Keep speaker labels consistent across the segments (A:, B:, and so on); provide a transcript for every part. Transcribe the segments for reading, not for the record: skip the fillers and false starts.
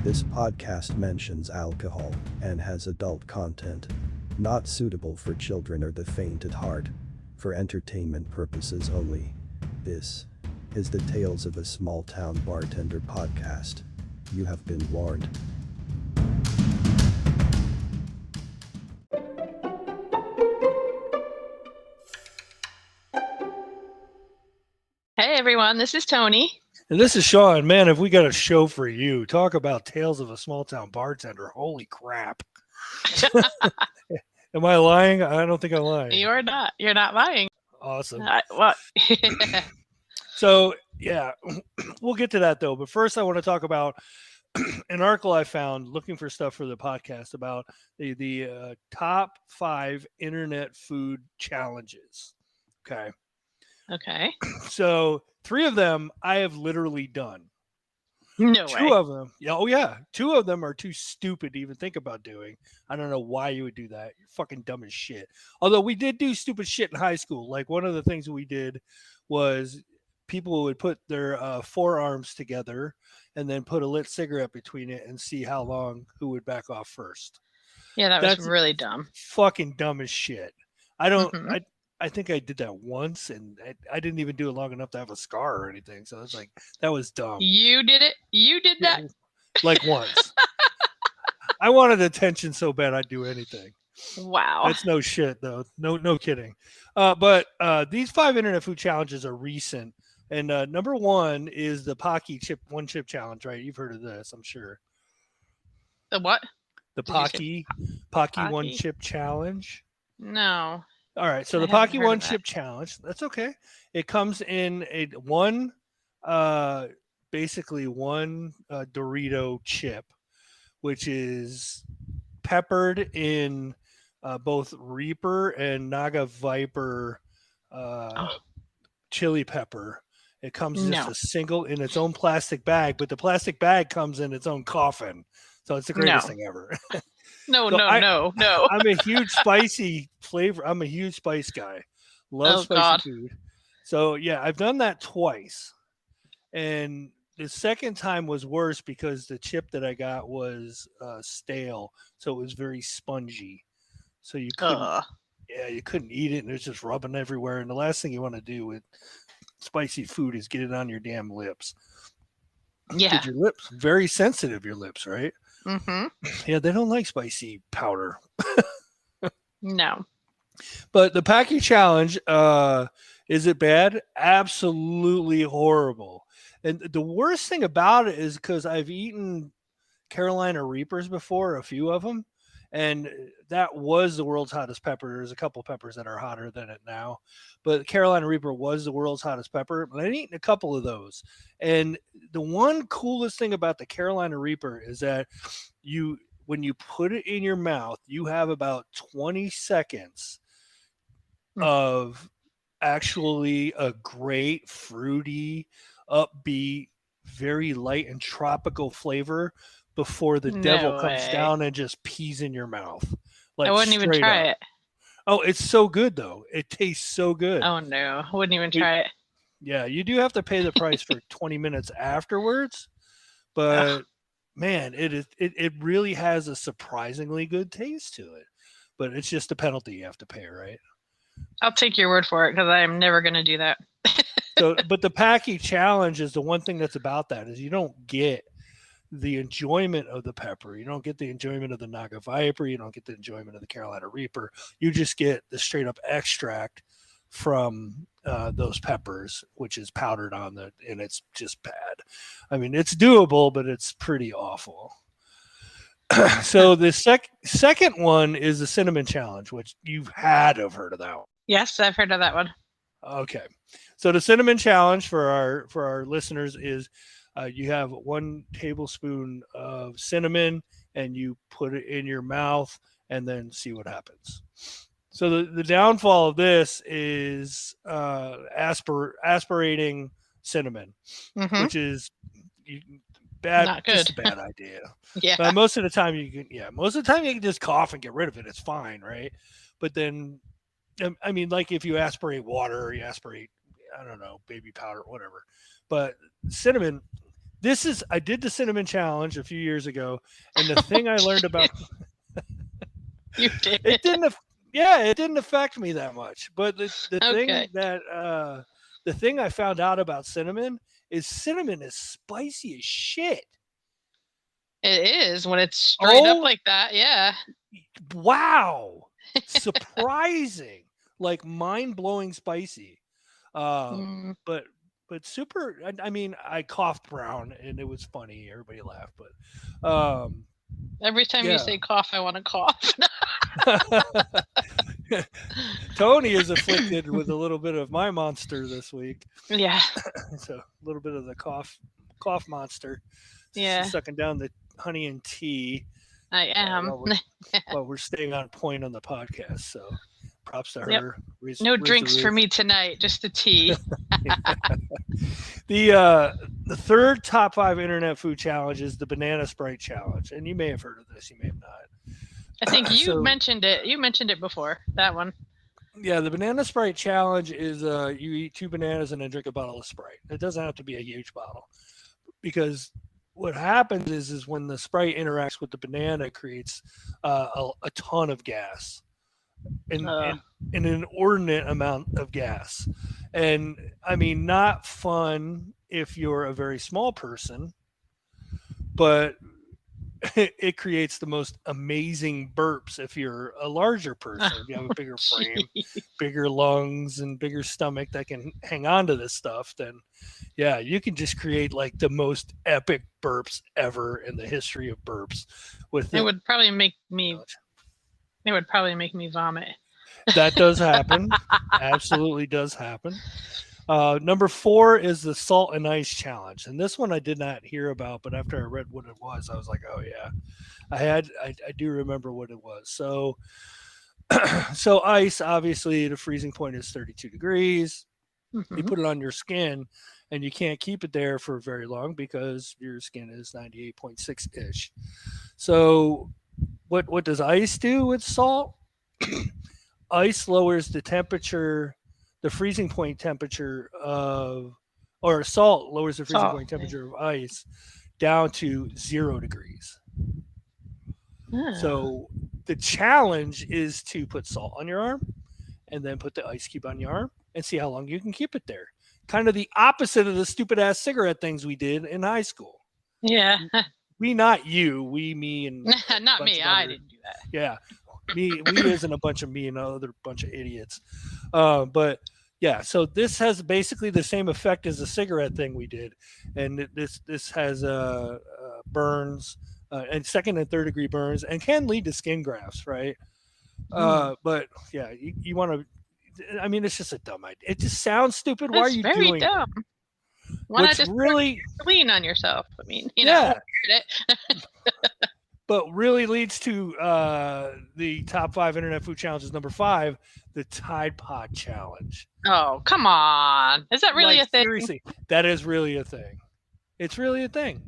A: This podcast mentions alcohol and has adult content. Not suitable for children or the faint at heart. For entertainment purposes only. This is the Tales of a Small Town Bartender podcast. You have been warned.
B: Hey everyone, this is Tony.
C: And this is Sean. Man, have we got a show for you. Talk about Tales of a Small Town Bartender. Holy crap. Am I lying? I don't think I'm lying.
B: You're not lying.
C: Awesome.
B: What?
C: So, yeah, we'll get to that though. But first I want to talk about an article I found looking for stuff for the podcast about the top 5 internet food challenges. Okay.
B: Okay.
C: So 3 of them I have literally done.
B: No way.
C: 2 of them. Yeah, oh yeah. 2 of them are too stupid to even think about doing. I don't know why you would do that. You're fucking dumb as shit. Although we did do stupid shit in high school. Like one of the things we did was people would put their forearms together and then put a lit cigarette between it and see how long who would back off first.
B: Yeah, that's really dumb.
C: Fucking dumb as shit. I think I did that once, and I didn't even do it long enough to have a scar or anything. So it's like, that was dumb.
B: You did it? You did that?
C: Like once. I wanted attention so bad I'd do anything.
B: Wow.
C: That's no shit, though. No kidding. But these 5 internet food challenges are recent. And number 1 is the Pocky one chip challenge, right? You've heard of this, I'm sure.
B: The what?
C: The Pocky one chip challenge.
B: No.
C: All right, so the Pocky one chip challenge, that's okay. It comes in basically one Dorito chip, which is peppered in both Reaper and Naga Viper chili pepper. It comes just a single in its own plastic bag, but the plastic bag comes in its own coffin. So it's the greatest thing ever.
B: No.
C: I'm a huge spicy flavor. I'm a huge spice guy. Love spicy food. So yeah, I've done that twice. And the second time was worse because the chip that I got was stale. So it was very spongy. So you couldn't eat it, and it was just rubbing everywhere. And the last thing you want to do with spicy food is get it on your damn lips.
B: Yeah.
C: Your lips, very sensitive, your lips, right?
B: Mm-hmm.
C: Yeah, they don't like spicy powder.
B: No.
C: But the Pocky challenge, is it bad? Absolutely horrible. And the worst thing about it is because I've eaten Carolina Reapers before, a few of them, and that was the world's hottest pepper. There's a couple peppers that are hotter than it now, but Carolina Reaper was the world's hottest pepper. But I've eaten a couple of those, and the one coolest thing about the Carolina Reaper is that when you put it in your mouth, you have about 20 seconds of actually a great, fruity, upbeat, very light and tropical flavor before the devil comes down and just pees in your mouth. Like,
B: I wouldn't even try it.
C: Oh, it's so good, though. It tastes so good.
B: Oh, no. I wouldn't even try it.
C: Yeah, you do have to pay the price for 20 minutes afterwards. But, man, it really has a surprisingly good taste to it. But it's just a penalty you have to pay, right?
B: I'll take your word for it because I am never going to do that.
C: But the Pocky challenge is the one thing that's about that is you don't get the enjoyment of the pepper. You don't get the enjoyment of the Naga Viper. You don't get the enjoyment of the Carolina Reaper. You just get the straight up extract from those peppers, which is powdered on and it's just bad. I mean, it's doable, but it's pretty awful. So the second one is the cinnamon challenge, which you've had to have heard of that one.
B: Yes, I've heard of that one.
C: Okay. So the cinnamon challenge for our listeners is you have 1 tablespoon of cinnamon and you put it in your mouth and then see what happens. So the downfall of this is aspirating cinnamon, which is bad.
B: Not good.
C: Just a bad idea.
B: Yeah.
C: But most of the time you can just cough and get rid of it. It's fine, right? But then, I mean, like if you aspirate water or you aspirate, I don't know, baby powder, whatever. But cinnamon, I did the cinnamon challenge a few years ago, and the thing I learned about
B: You did.
C: it didn't affect me that much. But the
B: Okay.
C: thing that the thing I found out about cinnamon is spicy as shit.
B: It is when it's straight up
C: Oh,
B: like that. Yeah.
C: wow. Surprising. Like mind-blowing spicy.
B: Mm.
C: But super. I mean, I coughed brown, and it was funny. Everybody laughed, but
B: Every time you
C: yeah.
B: say cough, I want to cough.
C: Tony is afflicted with a little bit of my monster this week.
B: Yeah.
C: So a little bit of the cough monster.
B: Yeah.
C: She's sucking down the honey and tea.
B: I am.
C: While we're staying on point on the podcast. So props to her.
B: Yep. No drinks for me tonight, just the tea.
C: The third top 5 internet food challenge is the banana Sprite challenge, and you may have heard of this, you may have not.
B: I think you mentioned it. You mentioned it before. That one.
C: Yeah, the banana Sprite challenge is you eat 2 bananas and then drink a bottle of Sprite. It doesn't have to be a huge bottle, because what happens is when the Sprite interacts with the banana, it creates a ton of gas. And an inordinate amount of gas. And I mean, not fun if you're a very small person, but it creates the most amazing burps if you're a larger person. If you have a bigger frame, bigger lungs, and bigger stomach that can hang on to this stuff, then yeah, you can just create like the most epic burps ever in the history of burps.
B: It would probably make me vomit.
C: That does happen. Absolutely does happen. Number 4 is the salt and ice challenge. And this one I did not hear about, but after I read what it was, I was like, oh yeah, I do remember what it was. So, so ice, obviously the freezing point is 32 degrees. Mm-hmm. You put it on your skin and you can't keep it there for very long because your skin is 98.6 ish. So what does ice do with salt? Ice lowers the temperature, the freezing point temperature or salt lowers the freezing point temperature of ice down to 0 degrees. So the challenge is to put salt on your arm and then put the ice cube on your arm and see how long you can keep it there. Kind of the opposite of the stupid ass cigarette things we did in high school.
B: Yeah.
C: We, not you, we, me, and
B: not me. I didn't do that.
C: Yeah. We isn't a bunch of me and another bunch of idiots. But yeah, so this has basically the same effect as the cigarette thing we did. And this has burns and 2nd and 3rd degree burns and can lead to skin grafts, right? But yeah, you want to, I mean, it's just a dumb idea. It just sounds stupid. Why are you doing it?
B: Dumb. Why not just really lean on yourself? I mean, you know.
C: But really leads to the top 5 internet food challenges. Number 5, the Tide Pod challenge.
B: Oh, come on. Is that really a thing?
C: Seriously, that is really a thing. It's really a thing.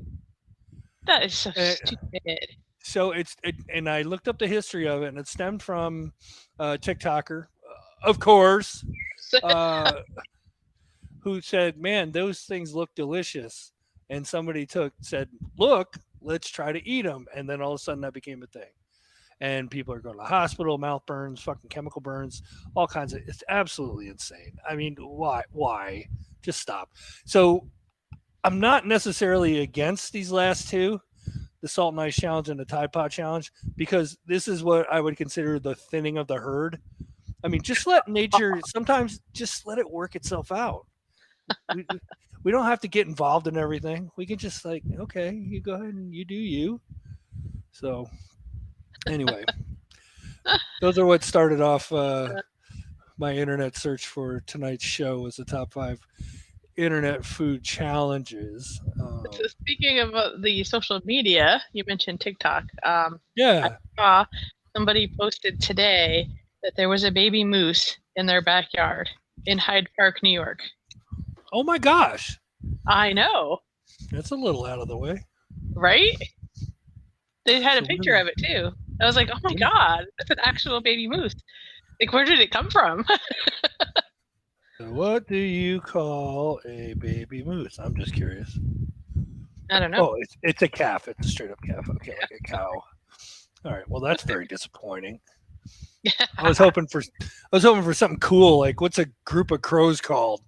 B: That is so stupid.
C: So and I looked up the history of it, and it stemmed from TikToker, of course, who said, man, those things look delicious. And somebody said, look, let's try to eat them. And then all of a sudden that became a thing. And people are going to the hospital, mouth burns, fucking chemical burns, all kinds of, it's absolutely insane. I mean, why? Just stop. So I'm not necessarily against these last 2, the Salt and Ice Challenge and the Tide Pod Challenge, because this is what I would consider the thinning of the herd. I mean, just let nature, sometimes just let it work itself out. We don't have to get involved in everything. We can just like, okay, you go ahead and you do you. So anyway, those are what started off my internet search for tonight's show was the top 5 internet food challenges.
B: So speaking of the social media, you mentioned TikTok.
C: Yeah.
B: I saw somebody posted today that there was a baby moose in their backyard in Hyde Park, New York.
C: Oh my gosh.
B: I know.
C: That's a little out of the way.
B: Right? They had a picture of it too. I was like, oh my God, that's an actual baby moose. Like, where did it come from?
C: So what do you call a baby moose? I'm just curious.
B: I don't know.
C: Oh, it's a calf. It's a straight up calf. Okay, like a cow. All right. Well, that's very disappointing. I was hoping for something cool. Like, what's a group of crows called?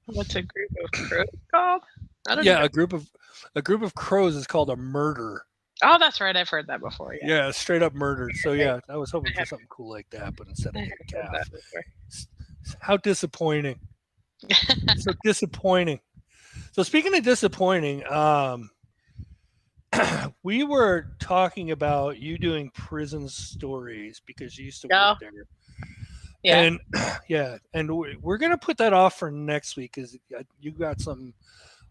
B: What's a group of crows called? I don't
C: Yeah,
B: know.
C: a group of crows is called a murder.
B: Oh, that's right. I've heard that before. Yeah.
C: Yeah, straight up murder. So yeah, I was hoping for something cool like that, but instead
B: I
C: I
B: have
C: get a
B: heard
C: calf.
B: that before.
C: How disappointing! So disappointing. So speaking of disappointing, we were talking about you doing prison stories because you used to work there.
B: Yeah.
C: And yeah, and we're gonna put that off for next week because you got some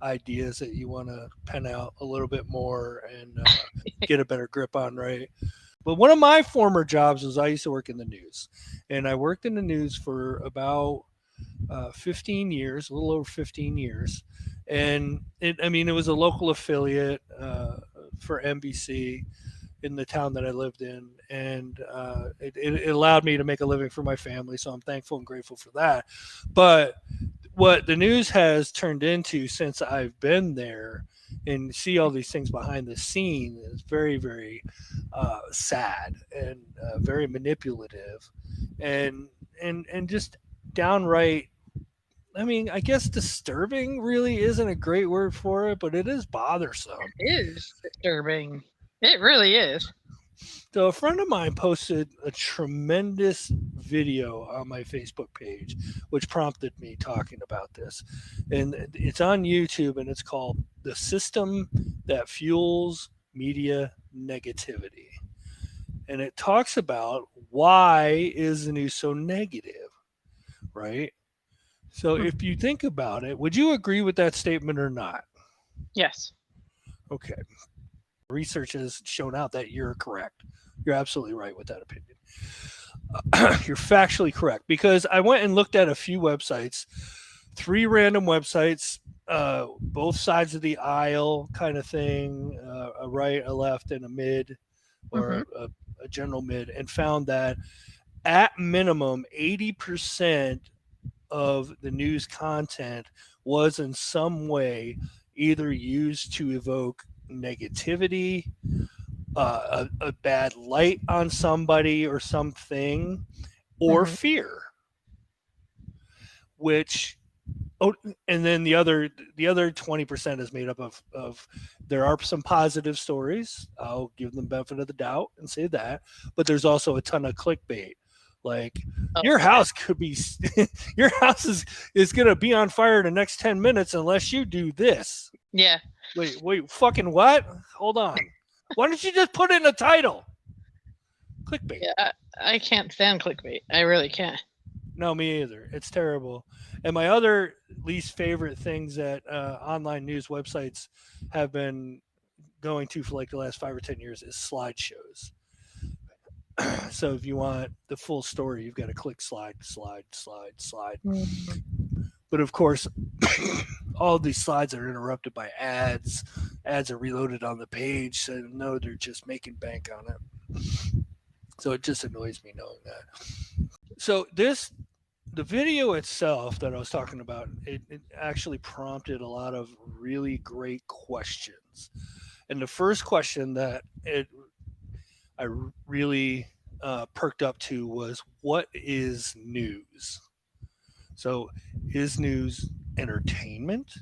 C: ideas that you want to pen out a little bit more and get a better grip on, right? But one of my former jobs was I used to work in the news, and I worked in the news for about 15 years, a little over 15 years, and it was a local affiliate for NBC in the town that I lived in, and it allowed me to make a living for my family. So I'm thankful and grateful for that. But what the news has turned into since I've been there and see all these things behind the scene is very, very sad and very manipulative and just downright. I mean, I guess disturbing really isn't a great word for it, but it is bothersome.
B: It is disturbing. It really is.
C: So a friend of mine posted a tremendous video on my Facebook page, which prompted me talking about this. And it's on YouTube, and it's called "The System That Fuels Media Negativity." And it talks about why is the news so negative, right? So if you think about it, would you agree with that statement or not?
B: Yes.
C: Okay. Research has shown out that you're correct. You're absolutely right with that opinion. You're factually correct because I went and looked at a few websites, 3 random websites, both sides of the aisle kind of thing, a right, a left, and a mid or a general mid, and found that at minimum 80% of the news content was in some way either used to evoke negativity, a bad light on somebody or something, or fear. Which, and then the other 20% is made up of there are some positive stories. I'll give them the benefit of the doubt and say that, but there's also a ton of clickbait. Like your house could be, your house is going to be on fire in the next 10 minutes unless you do this.
B: Yeah.
C: Wait, fucking what? Hold on. Why don't you just put it in the title? Clickbait.
B: Yeah, I can't stand clickbait. I really can't.
C: No, me either. It's terrible. And my other least favorite things that online news websites have been going to for like the last 5 or 10 years is slideshows. So if you want the full story, you've got to click slide. But of course, all these slides are interrupted by ads. Ads are reloaded on the page, so no, they're just making bank on it. So it just annoys me knowing that. So the video itself that I was talking about, it actually prompted a lot of really great questions. And the first question that I really perked up to was, what is news? So is news entertainment?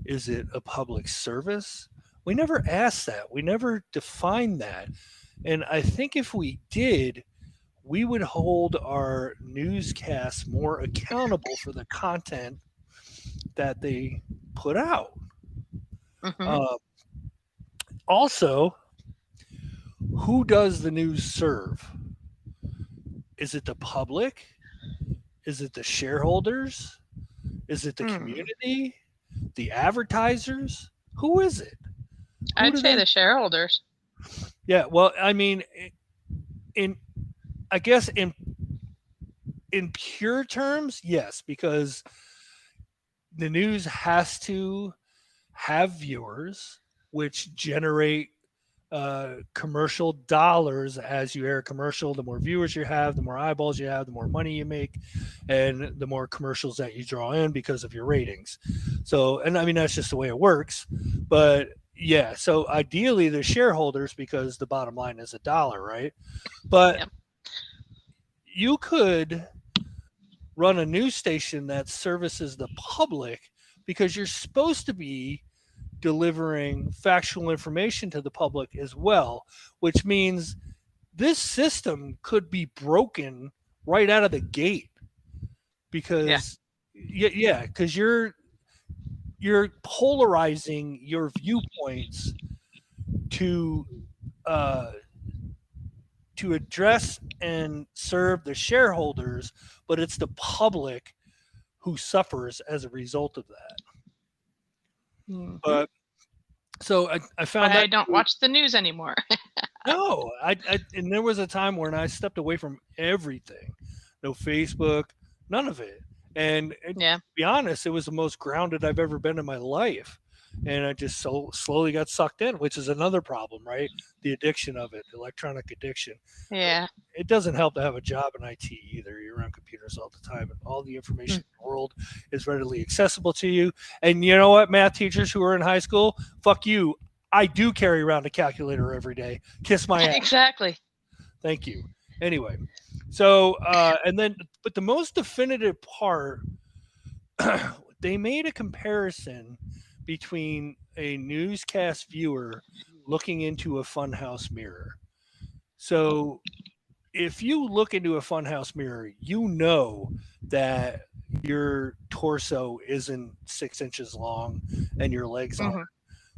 C: Is it a public service? We never asked that. We never defined that. And I think if we did, we would hold our newscasts more accountable for the content that they put out. Also, who does the news serve? Is it the public? Is it the shareholders? Is it the community? The advertisers? Who is it?
B: I'd say the shareholders.
C: Yeah, well, I mean, I guess in pure terms, yes, because the news has to have viewers, which generate commercial dollars. As you air a commercial, the more viewers you have, the more eyeballs you have, the more money you make, and the more commercials that you draw in because of your ratings. So, and I mean, that's just the way it works. But yeah, so ideally the shareholders, because the bottom line is $1, right? But
B: Yep.
C: you could run a news station that services the public because you're supposed to be delivering factual information to the public as well, which means this system could be broken right out of the gate because because you're polarizing your viewpoints to address and serve the shareholders, but it's the public who suffers as a result of that.
B: Mhm.
C: But so I found
B: But
C: that
B: I don't watch the news anymore.
C: no, and there was a time when I stepped away from everything, no Facebook, none of it. And
B: Yeah.
C: to be honest, it was the most grounded I've ever been in my life. And I just so slowly got sucked in, which is another problem, right? The addiction of it, electronic addiction.
B: Yeah.
C: It doesn't help to have a job in IT either. You're around computers all the time, and all the information in the world is readily accessible to you. And you know what, math teachers who are in high school, fuck you. I do carry around a calculator every day. Kiss my ass.
B: Exactly.
C: Thank you. Anyway, so and then, but the most definitive part, they made a comparison between a newscast viewer looking into a funhouse mirror. So if you look into a funhouse mirror, you know that your torso isn't 6 inches long and your legs aren't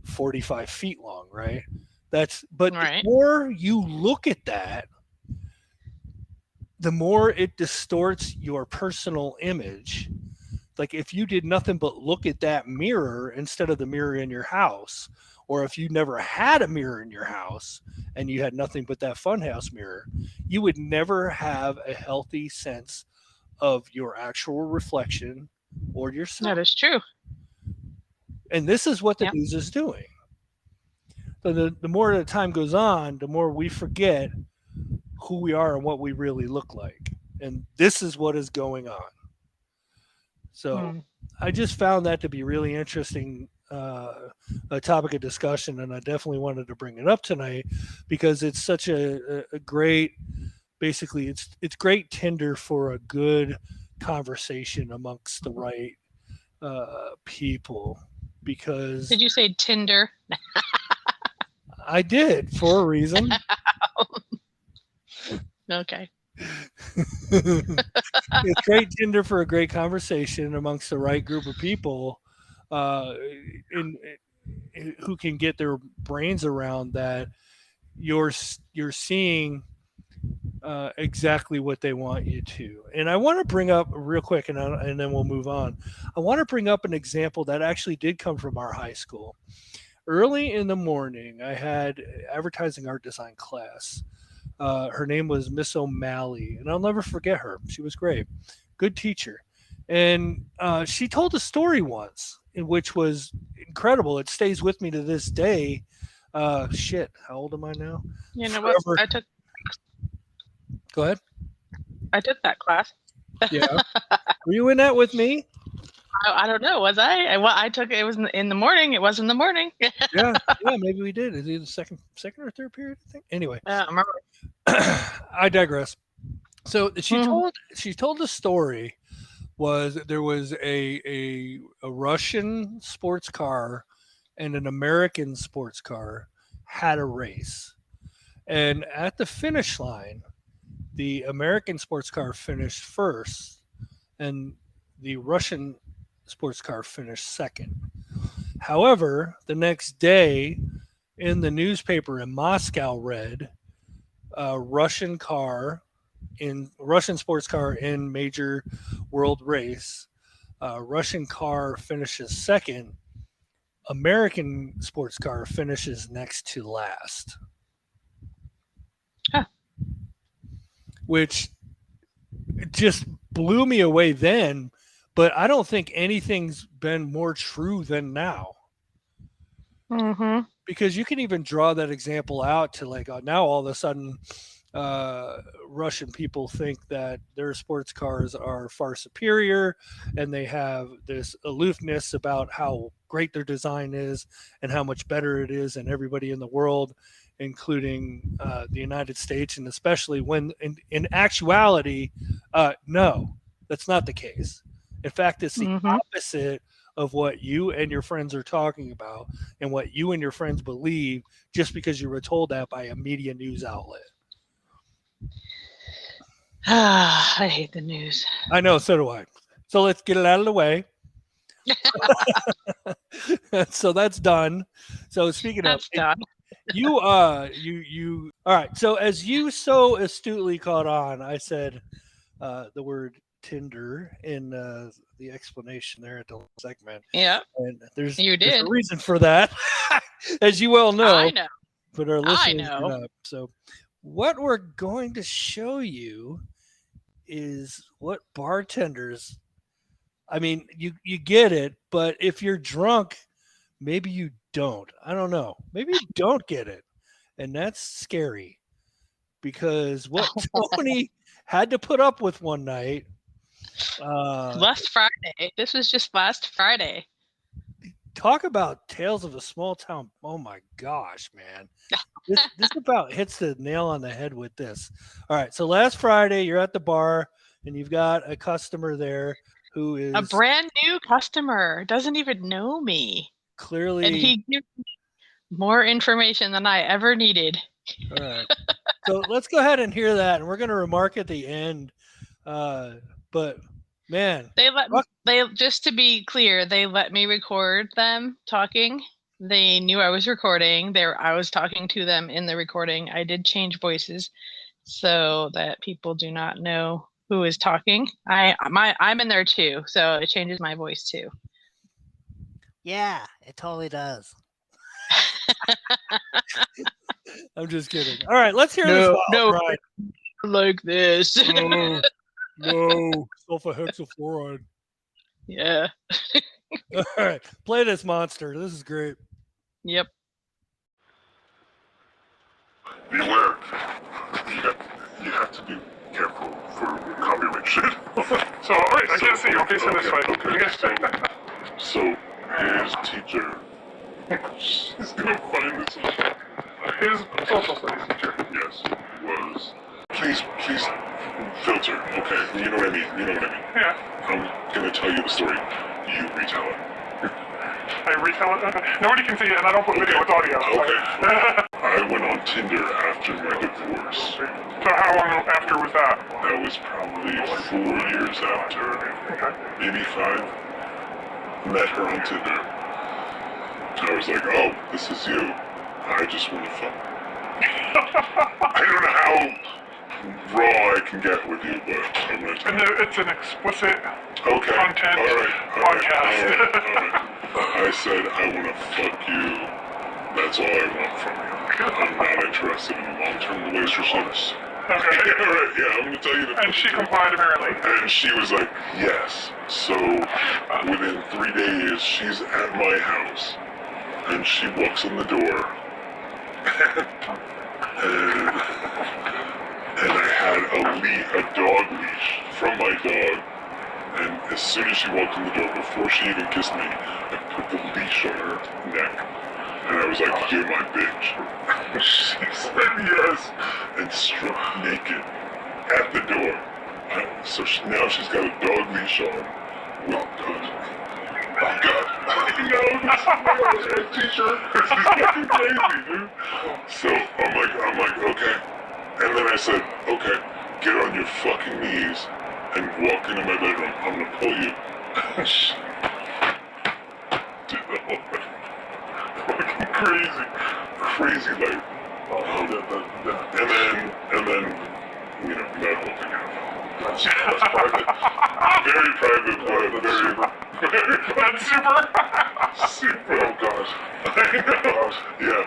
C: 45 feet long, right? But
B: Right.
C: the more you look at that, the more it distorts your personal image. Like if you did nothing but look at that mirror instead of the mirror in your house, or if you never had a mirror in your house and you had nothing but that funhouse mirror, you would never have a healthy sense of your actual reflection or yourself.
B: That is true.
C: And this is what the news is doing. So the more the time goes on, the more we forget who we are and what we really look like. And this is what is going on. So I just found that to be really interesting, a topic of discussion, and I definitely wanted to bring it up tonight because it's such a great, basically it's great Tinder for a good conversation amongst the right people. Because
B: did you say Tinder?
C: I did, for a reason.
B: Okay.
C: It's great Tinder for a great conversation amongst the right group of people who can get their brains around that you're seeing exactly what they want you to. And I want to bring up real quick, and then we'll move on. I want to bring up an example that actually did come from our high school. Early in the morning, I had advertising art design class. Her name was Miss O'Malley, and I'll never forget her. She was great, good teacher. And she told a story once, which was incredible. It stays with me to this day. Shit, how old am I now?
B: You know what?
C: Go ahead.
B: I took that class.
C: Yeah. Were you in that with me?
B: I don't know. Was I? Well, I took it. It was in the morning. It was in the morning.
C: yeah, maybe we did. Is it the second or third period? I think. Anyway,
B: I remember.
C: I digress. So she told the story was there was a Russian sports car and an American sports car had a race, and at the finish line, the American sports car finished first, and the Russian sports car finished second. However, the next day in the newspaper in Moscow read Russian sports car in major world race. Russian car finishes second. American sports car finishes next to last.
B: Huh.
C: Which just blew me away then. But I don't think anything's been more true than now.
B: Mm-hmm.
C: because you can even draw that example out to like now all of a sudden Russian people think that their sports cars are far superior, and they have this aloofness about how great their design is and how much better it is than everybody in the world, including the United States, and especially when in actuality, no, that's not the case. In fact, it's the opposite of what you and your friends are talking about and what you and your friends believe just because you were told that by a media news outlet.
B: I hate the news.
C: I know, so do I. So let's get it out of the way. So that's done. So speaking
B: That's done.
C: you all right. So as you so astutely caught on, I said the word Tinder in the explanation there at the segment.
B: Yeah.
C: And there's
B: You
C: a
B: did.
C: reason for that, as you well know.
B: I know.
C: But our listeners
B: I
C: do
B: know.
C: not. So what we're going to show you is what bartenders, I mean, you get it, but if you're drunk, maybe you don't. I don't know. Maybe you don't get it. And that's scary, because what Tony had to put up with one night.
B: Last Friday. This was just last Friday.
C: Talk about Tales of a Small Town. Oh my gosh, man. This about hits the nail on the head with this. All right. So last Friday, you're at the bar and you've got a customer there who is
B: a brand new customer, doesn't even know me.
C: Clearly.
B: And he gives me more information than I ever needed.
C: All right. So let's go ahead and hear that. And we're going to remark at the end. But man,
B: just to be clear, they let me record them talking. They knew I was recording. I was talking to them in the recording. I did change voices so that people do not know who is talking. I'm in there too, so it changes my voice too.
D: Yeah, it totally does.
C: I'm just kidding. All right, let's hear this.
B: No,
C: right.
B: Like this.
C: No, sulfahexafluoride.
B: Yeah.
C: All right, play this monster. This is great.
B: Yep.
E: Beware. You have to be careful for copyright shit.
F: So, alright, I can't see you. Okay, so this way.
E: Okay.
F: You guys see.
E: So, his teacher, she's gonna find this.
F: His social studies teacher.
E: Yes, was. Please filter. Okay, you know what I mean.
F: Yeah.
E: I'm gonna tell you the story. You retell it.
F: I retell it? Okay. Nobody can see it, and I don't put video, it's audio.
E: Okay. I went on Tinder after my divorce.
F: So how long after was that?
E: That was probably 4 years after.
F: Okay.
E: Maybe 5. Met her on Tinder. I was like, oh, this is you. I just want to fuck. I don't know how raw I can get with you, but I'm going to tell you.
F: It's an explicit content podcast.
E: I said, I want to fuck you. That's all I want from you. I'm not interested in long-term relationships.
F: Okay.
E: Alright, yeah, I'm going to tell you the
F: And she complied apparently.
E: And she was like, yes. So, within 3 days, she's at my house. And she walks in the door. and I had a dog leash from my dog. And as soon as she walked in the door, before she even kissed me, I put the leash on her neck. And I was like, you're my bitch. She said yes. And struck naked at the door. So now she's got a dog leash on. Well, oh God. No, this is teacher. This is fucking crazy, dude. So I'm like, okay. And then I said, okay, get on your fucking knees and walk into my bedroom. I'm gonna pull you. Dude, the whole thing. Fucking crazy, like, and then, you know, that whole thing happened. That's private. Very private, but very
F: That's super.
E: Oh gosh. Yeah.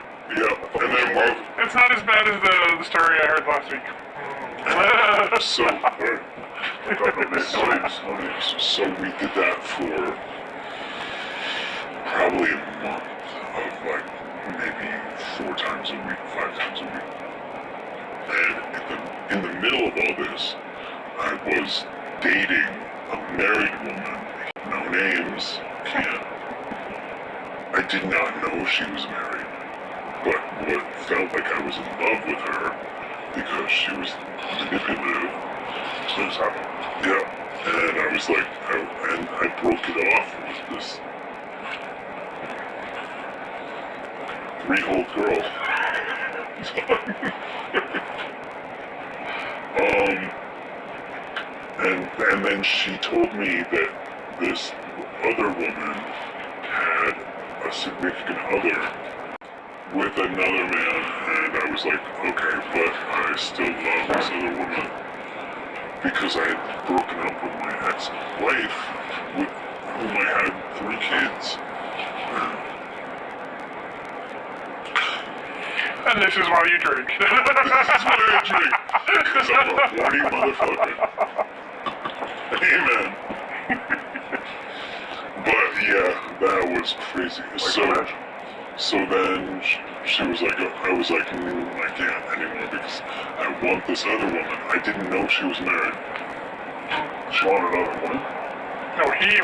E: And then
F: it's not as bad as the story I heard last week.
E: So we did that for probably a month of like maybe did not know she was married, but what felt like I was in love with her because she was manipulative.
F: Things happen.
E: Yeah, and I was like, I broke it off with this 3-year-old girl. And then she told me that this other woman had a significant other with another man, and I was like, okay, but I still love this other woman because I had broken up with my ex-wife with whom I had 3 kids.
F: And this is why you drink.
E: This is why I drink, because I'm a horny motherfucker. Amen. But yeah, that was crazy. So then she was like, I was like, I can't anymore because I want this other woman. I didn't know she was married.
F: She wanted another woman? No, he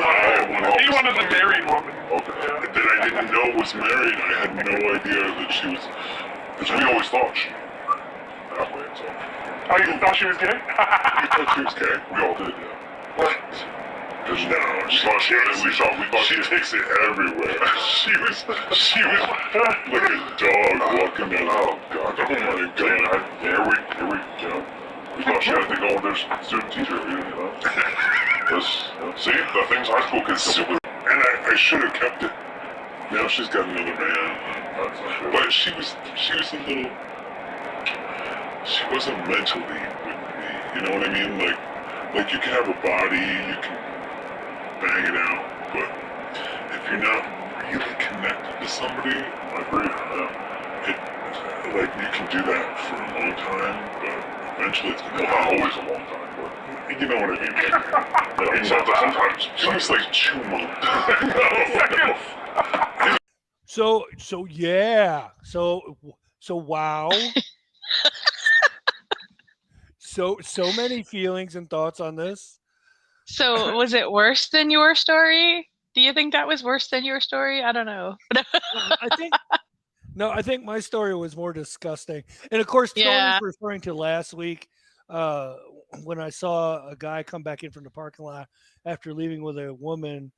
F: wanted the married woman.
E: Okay.
F: Yeah.
E: That I didn't know was married. I had no idea that she was.
F: Because we always thought she that way, so. Oh, you thought she was gay?
E: You thought she was gay?
F: We all did, yeah.
E: What? No, we thought she takes it everywhere. She was like a dog walking down.
F: Oh God!
E: Oh my God!
F: Here we thought she had to go with their student teacher. See, the things high school kids do.
E: And I should have kept it. Now she's got another man.
F: That's not good.
E: But she was a little. She wasn't mentally with me. You know what I mean? Like you can have a body, you can bang it out, but if you're not really connected to somebody,
F: I agree.
E: like you can do that for a long time, but eventually it's gonna
F: Well, not always a long time, but
E: you know what I mean?
F: sometimes.
E: It was like 2 months.
C: So yeah. So wow. So many feelings and thoughts on this.
B: So was it worse than your story? Do you think that was worse than your story? I don't know.
C: I think my story was more disgusting. And of course,
B: Yeah.
C: Tony's referring to last week when I saw a guy come back in from the parking lot after leaving with a woman,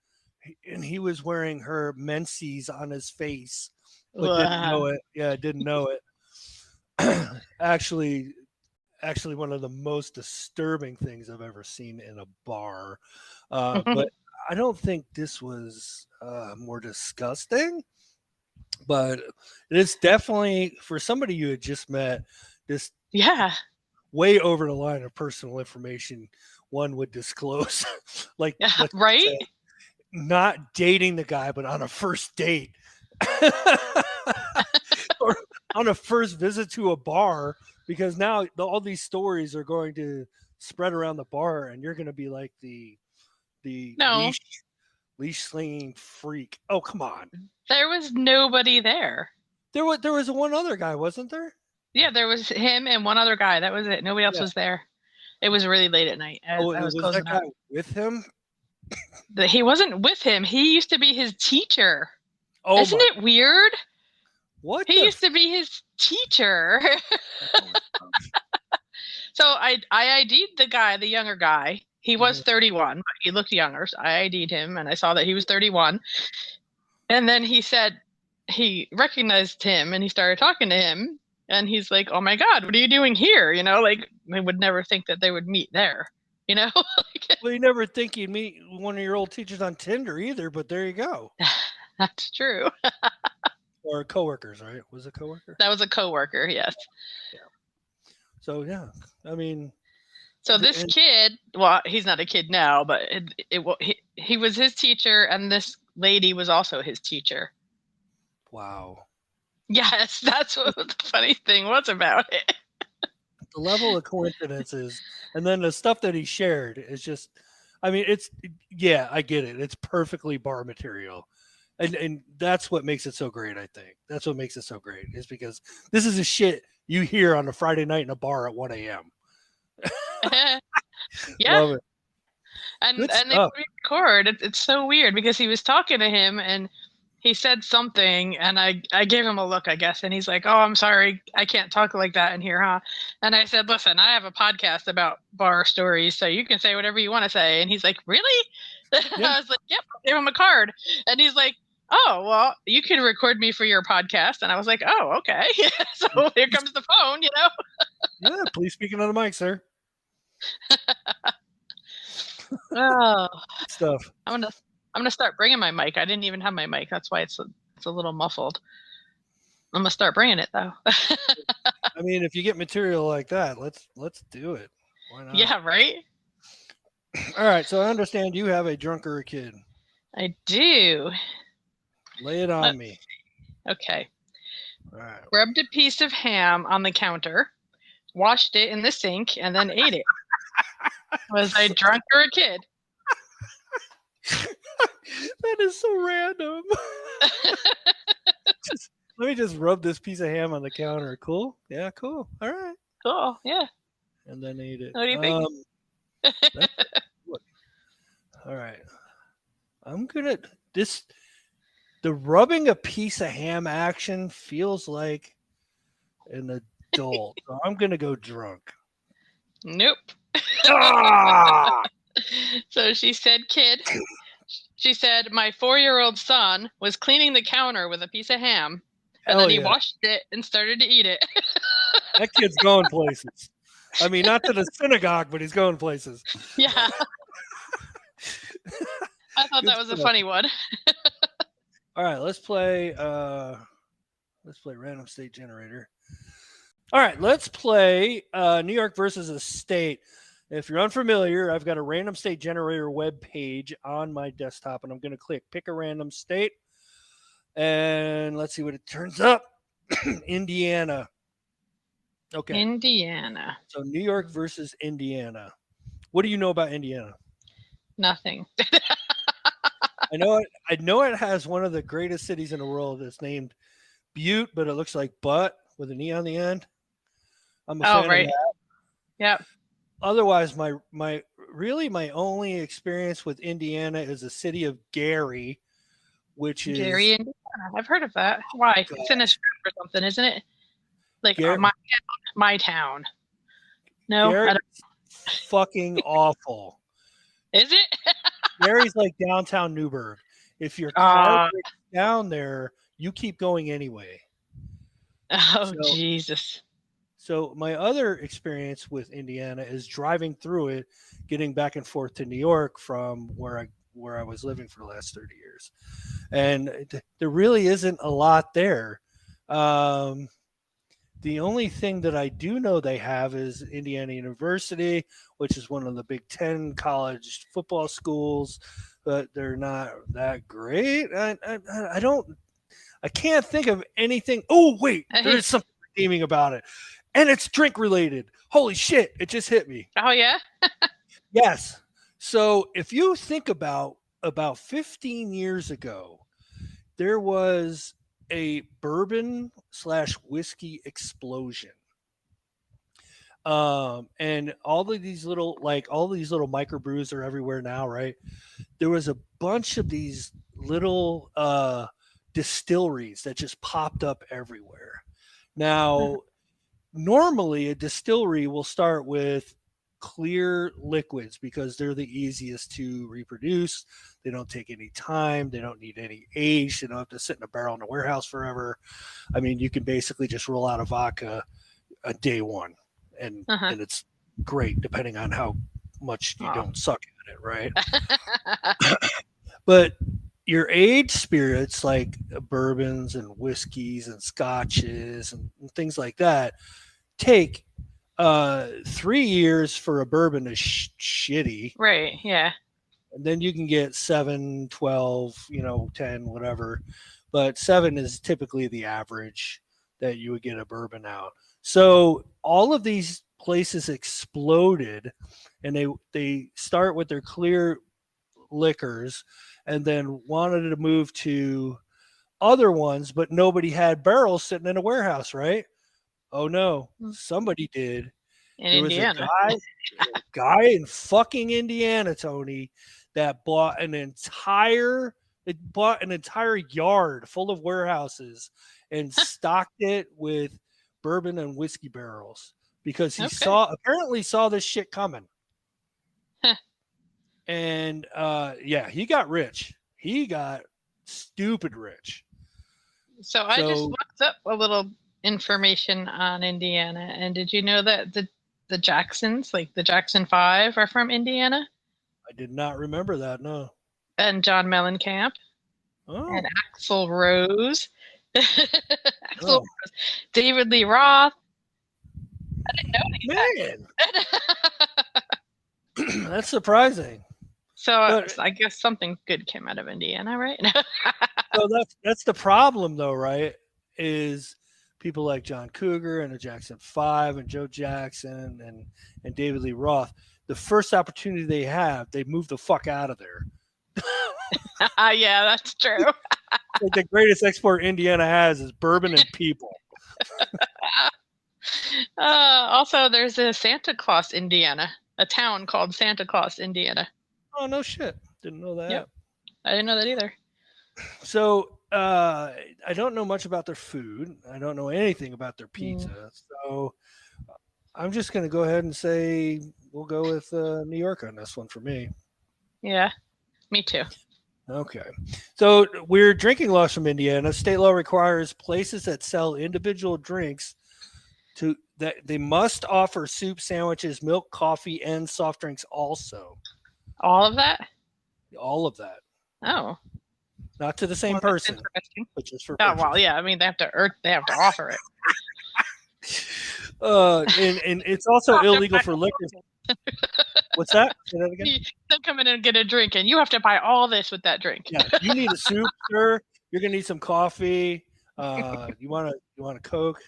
C: and he was wearing her menses on his face, but didn't know it. Yeah, didn't know it. Actually, one of the most disturbing things I've ever seen in a bar. But I don't think this was more disgusting. But it's definitely, for somebody you had just met, this way over the line of personal information one would disclose. Like,
B: right?
C: Say, not dating the guy, but on a first date. Or on a first visit to a bar, because now all these stories are going to spread around the bar, and you're going to be like the leash slinging freak. Oh, come on.
B: There was nobody there.
C: There was one other guy, wasn't there?
B: Yeah, there was him and one other guy. That was it. Nobody else was there. It was really late at night. I was closing
C: that guy with him?
B: He wasn't with him. He used to be his teacher.
C: Oh,
B: isn't it weird?
C: What?
B: He used to be his teacher. So I ID'd the guy, the younger guy. He was 31, but he looked younger. So I ID'd him, and I saw that he was 31. And then he said he recognized him, and he started talking to him. And he's like, "Oh my God, what are you doing here?" You know, like I would never think that they would meet there. You know.
C: Well, you never think you'd meet one of your old teachers on Tinder either, but there you go.
B: That's true.
C: Or coworkers, right? Was it a coworker?
B: That was a coworker, yes.
C: Yeah. So yeah, I mean.
B: So this kid, well, he's not a kid now, but he was his teacher, and this lady was also his teacher.
C: Wow.
B: Yes, that's what the funny thing was about it.
C: The level of coincidences, and then the stuff that he shared is just, I mean, I get it. It's perfectly bar material. And that's what makes it so great, I think. That's what makes it so great, is because this is the shit you hear on a Friday night in a bar at 1 a.m.
B: Yeah.
C: Love it.
B: And they record. It's so weird because he was talking to him, and he said something, and I gave him a look, I guess, and he's like, "Oh, I'm sorry, I can't talk like that in here, huh?" And I said, "Listen, I have a podcast about bar stories, so you can say whatever you want to say." And he's like, "Really?"
C: Yeah.
B: I was like, "Yep." I gave him a card, and he's like, "Oh, well, you can record me for your podcast." And I was like, "Oh, okay." So here comes the phone, you know.
C: Yeah, please speaking on the mic, sir.
B: Oh,
C: Good stuff.
B: I'm gonna start bringing my mic. I didn't even have my mic. That's why it's a little muffled. I'm gonna start bringing it though.
C: I mean, if you get material like that, let's do it. Why not?
B: Yeah, right.
C: All right. So I understand you have a drunker kid.
B: I do.
C: Lay it on me.
B: Okay.
C: All right.
B: Rubbed a piece of ham on the counter, washed it in the sink, and then ate it. Was I drunk or a kid?
C: That is so random. Let me just rub this piece of ham on the counter. Cool. Yeah, cool. All right.
B: Cool. Yeah.
C: And then ate it.
B: What do you think?
C: All right. I'm gonna the rubbing a piece of ham action feels like an adult. So I'm gonna go drunk.
B: Nope.
C: Ah!
B: So she said, "Kid." She said, "My 4-year-old son was cleaning the counter with a piece of ham, and
C: Hell
B: then he
C: yeah.
B: washed it and started to eat it."
C: That kid's going places. I mean, not to the synagogue, but he's going places.
B: Yeah. I thought
C: Good
B: that was a
C: stuff.
B: funny one.
C: All right, let's play random state generator. All right, let's play New York versus a state. If you're unfamiliar, I've got a random state generator web page on my desktop, and I'm going to click pick a random state, and let's see what it turns up. Indiana. Okay.
B: Indiana.
C: So New York versus Indiana. What do you know about Indiana?
B: Nothing.
C: I know it has one of the greatest cities in the world. It's named Butte, but it looks like butt with an E on the end. I'm a fan of that.
B: Yep.
C: Otherwise, my only experience with Indiana is the city of Gary, which is
B: Gary, Indiana. I've heard of that. Why?
C: God.
B: It's in a strip or something, isn't it? Like
C: Gary,
B: my town. No,
C: Gary
B: I don't.
C: fucking awful.
B: Is it?
C: Gary's like downtown Newburgh. If your car breaks down there, you keep going anyway.
B: Oh, Jesus.
C: So my other experience with Indiana is driving through it, getting back and forth to New York from where I was living for the last 30 years. And there really isn't a lot there. The only thing that I do know they have is Indiana University, which is one of the Big Ten college football schools, but they're not that great. I can't think of anything. Oh, wait, there's something redeeming about it. And it's drink related. Holy shit, it just hit me.
B: Oh, yeah?
C: Yes. So if you think about 15 years ago, there was a bourbon / whiskey explosion. And all these little microbrews are everywhere now, right? There was a bunch of these little distilleries that just popped up everywhere. Now, normally a distillery will start with clear liquids because they're the easiest to reproduce. They don't take any time. They don't need any age. They don't have to sit in a barrel in a warehouse forever. I mean, you can basically just roll out a vodka a day one, and it's great depending on how much you don't suck at it, right? But your aged spirits like bourbons and whiskeys and scotches and things like that take 3 years for a bourbon is shitty.
B: Right, yeah.
C: And then you can get 7, 12, 10, whatever. But 7 is typically the average that you would get a bourbon out. So all of these places exploded, and they start with their clear liquors and then wanted to move to other ones, but nobody had barrels sitting in a warehouse, right? Oh no, somebody did.
B: In Indiana.
C: Was a guy in fucking Indiana, Tony, that bought an entire It bought an entire yard full of warehouses and stocked it with bourbon and whiskey barrels because he apparently saw this shit coming. And yeah, he got rich. He got stupid rich.
B: So I just looked up a little information on Indiana, and did you know that the Jacksons, like the Jackson 5, are from Indiana?
C: I did not remember that. No.
B: And John Mellencamp and Axl Rose, Rose, David Lee Roth. I didn't know
C: Man, that's surprising.
B: So I guess something good came out of Indiana, right?
C: So that's the problem, though, right? Is people like John Cougar and the Jackson 5 and Joe Jackson and David Lee Roth, the first opportunity they have, they move the fuck out of there.
B: Yeah, that's true.
C: Like the greatest export Indiana has is bourbon and people.
B: Also, there's a Santa Claus, Indiana, a town called Santa Claus, Indiana.
C: Oh, no shit. Didn't know that.
B: Yep. I didn't know that either.
C: So I don't know much about their food. I don't know anything about their pizza. So I'm just going to go ahead and say we'll go with New York on this one for me.
B: Yeah, me too.
C: Okay. So weird drinking laws from Indiana. State law requires places that sell individual drinks that they must offer soup, sandwiches, milk, coffee, and soft drinks also.
B: All of that?
C: All of that.
B: Oh.
C: Not to the same person, but just for
B: purchase. Well, yeah. I mean, they have to offer it.
C: And it's also illegal for liquor. What's that? Say that again.
B: They'll come in and get a drink, and you have to buy all this with that drink.
C: Yeah, you need a soup, sir. You're gonna need some coffee. You want a Coke.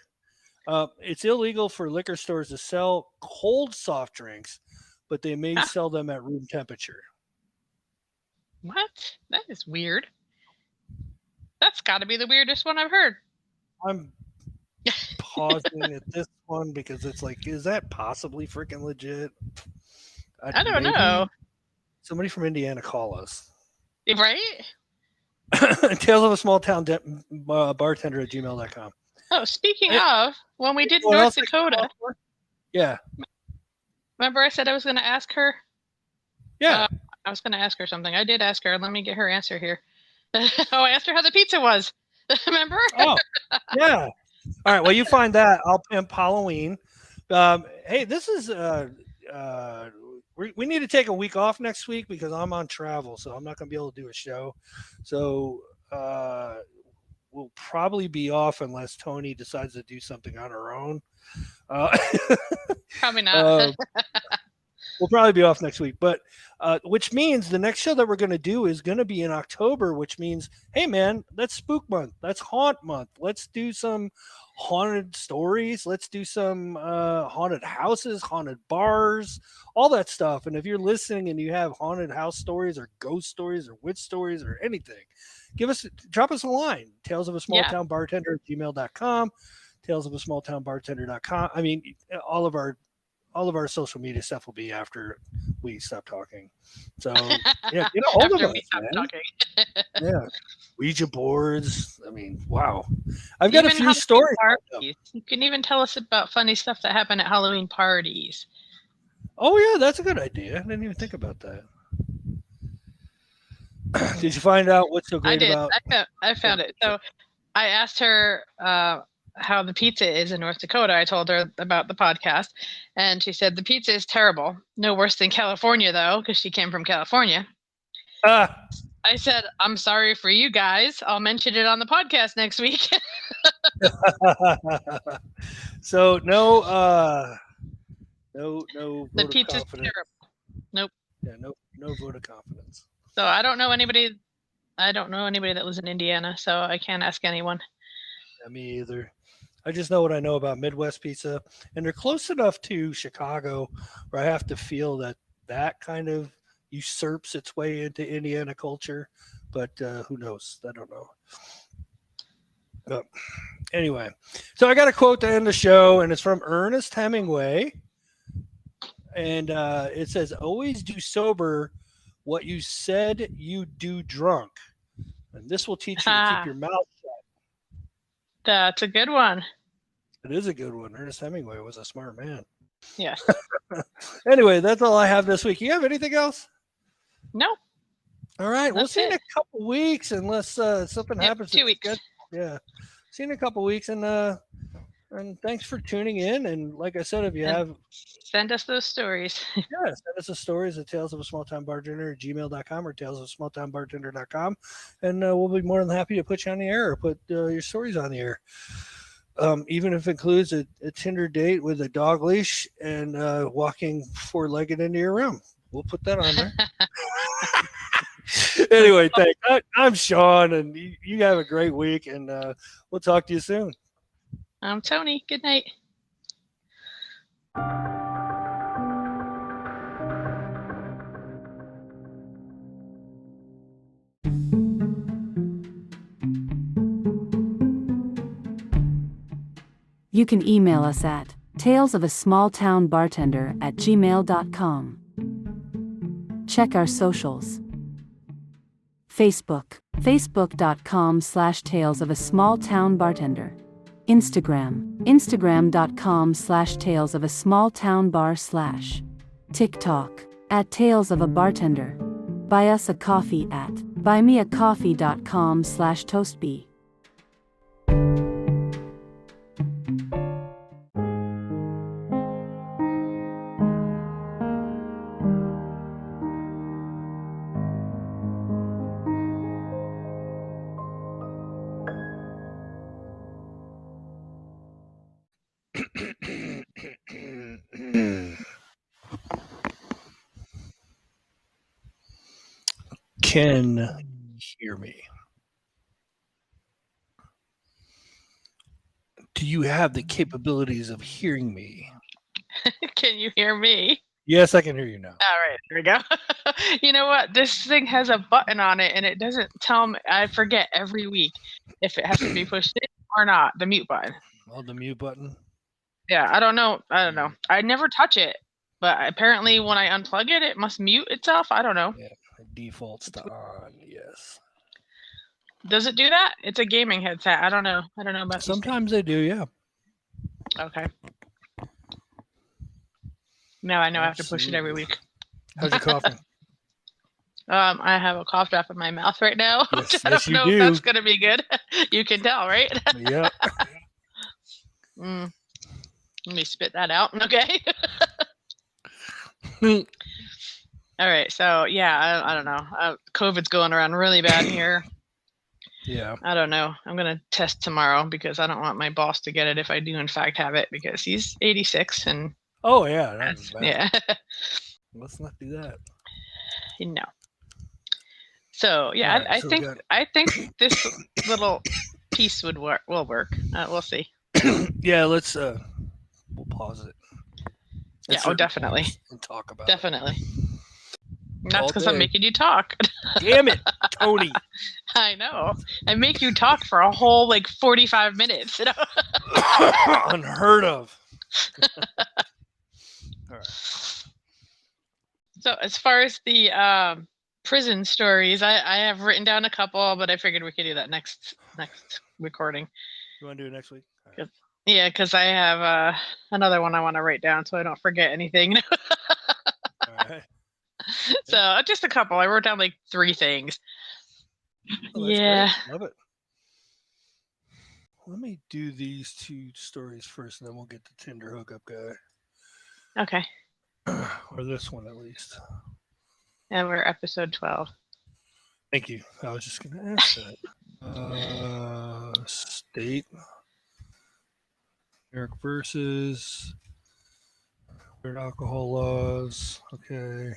C: It's illegal for liquor stores to sell cold soft drinks, but they may sell them at room temperature.
B: What? That is weird. That's got to be the weirdest one I've heard.
C: I'm pausing at this one because it's like, is that possibly freaking legit?
B: I don't know.
C: Somebody from Indiana call us.
B: Right?
C: Tales of a Small Town Bartender at gmail.com.
B: Oh, speaking of, when we did North Dakota.
C: Yeah.
B: Remember I said I was going to ask her?
C: Yeah.
B: I was going to ask her something. I did ask her. Let me get her answer here. I asked her how the pizza was. Remember?
C: Oh, yeah. All right. Well, you find that. I'll pimp Halloween. Hey, this is we need to take a week off next week because I'm on travel, so I'm not going to be able to do a show. So we'll probably be off unless Tony decides to do something on her own.
B: Probably not.
C: We'll probably be off next week, but which means the next show that we're going to do is going to be in October, which means, hey, man, that's spook month. That's haunt month. Let's do some haunted stories. Let's do some haunted houses, haunted bars, all that stuff. And if you're listening and you have haunted house stories or ghost stories or witch stories or anything, drop us a line. Talesofasmalltownbartender at gmail.com, talesofasmalltownbartender.com. I mean, all of our social media stuff will be after we stop talking. So yeah, get a hold of us, man. Yeah, Ouija boards. I mean, wow. I've got a few stories.
B: You can even tell us about funny stuff that happened at Halloween parties.
C: Oh yeah, that's a good idea. I didn't even think about that. Did you find out what's so great about?
B: I found it. So I asked her how the pizza is in North Dakota. I told her about the podcast, and she said the pizza is terrible. No worse than California, though, because she came from California. I said, I'm sorry for you guys. I'll mention it on the podcast next week.
C: So no
B: the pizza's terrible. Nope.
C: Yeah, no vote of confidence.
B: So I don't know anybody that lives in Indiana, so I can't ask anyone.
C: Yeah, me either. I just know what I know about Midwest pizza, and they're close enough to Chicago where I have to feel that kind of usurps its way into Indiana culture, but who knows? I don't know. Anyway, so I got a quote to end the show, and it's from Ernest Hemingway, and it says, "Always do sober what you said you do drunk. And this will teach you to keep your mouth shut.
B: That's a good one.
C: It is a good one. Ernest Hemingway was a smart man.
B: Yes.
C: Anyway, that's all I have this week. You have anything else?
B: No.
C: All right. We'll
B: That's
C: see you in
B: it.
C: a couple weeks unless something happens.
B: 2 weeks.
C: Yeah. See you in a couple weeks. And thanks for tuning in. And like I said, if you have
B: Send us those stories.
C: send us the stories at talesofasmalltownbartender at gmail.com or talesofasmalltownbartender.com. And we'll be more than happy to put you on the air or put your stories on the air. Even if it includes a Tinder date with a dog leash and walking four-legged into your room. We'll put that on there. Anyway, thanks. I'm Sean, and you have a great week, and we'll talk to you soon.
B: I'm Tony. Good night.
G: You can email us at talesofasmalltownbartender@gmail.com. Check our socials. Facebook, facebook.com/talesofasmalltownbartender. Instagram, instagram.com/talesofasmalltownbar/. TikTok, @talesofabartender. Buy us a coffee at buymeacoffee.com/toastbee.
C: Can you hear me? Do you have the capabilities of hearing me?
B: Can you hear me?
C: Yes, I can hear you now.
B: All right, here we go. You know what? This thing has a button on it, and it doesn't tell me. I forget every week if it has to be pushed in or not. The mute button.
C: Oh, the mute button.
B: Yeah, I don't know. I never touch it, but apparently when I unplug it, it must mute itself. I don't know.
C: Yeah, it defaults to on. Yes.
B: Does it do that? It's a gaming headset. I don't know. I don't know about these
C: Sometimes they do. Yeah.
B: things. Okay. Now I know I have to push it every week.
C: How's your coffee?
B: I have a cough drop in my mouth right now.
C: Yes,
B: I don't
C: yes, you
B: know
C: do.
B: if that's gonna be good. You can tell, right?
C: Yeah.
B: Let me spit that out. Okay. All right. So yeah, I don't know. COVID's going around really bad here.
C: Yeah.
B: I don't know. I'm gonna test tomorrow because I don't want my boss to get it if I do in fact have it because he's 86 and
C: Oh yeah. That's bad.
B: yeah.
C: Let's not do that.
B: No. So yeah,
C: All right,
B: I think this little piece will work. We'll see.
C: Yeah. Let's. We'll pause it.
B: Yeah.
C: At
B: Oh,
C: certain
B: definitely.
C: points and talk about
B: Definitely.
C: it.
B: That's because I'm making you talk.
C: Damn it, Tony.
B: I know. I make you talk for a whole like 45 minutes. You know?
C: Unheard of. All right.
B: So as far as the prison stories, I have written down a couple, but I figured we could do that next recording.
C: You want to do it next week? All right.
B: Yeah, because I have another one I want to write down so I don't forget anything.
C: All right.
B: So just a couple. I wrote down like 3 things.
C: Oh, that's
B: Yeah.
C: great. Love it. Let me do these 2 stories first, and then we'll get the Tinder hookup guy.
B: Okay.
C: Or this one, at least.
B: And we're episode 12.
C: Thank you. I was just going to ask that. State. New York versus alcohol laws. Okay.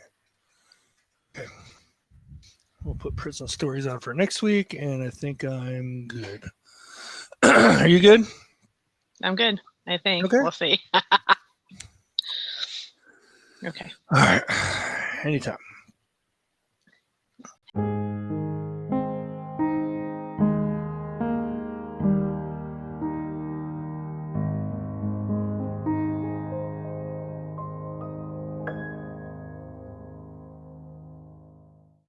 C: We'll put prison stories on for next week, and I think I'm good. Are you good?
B: I'm good, I think.
C: Okay.
B: We'll see. Okay.
C: All right. Anytime.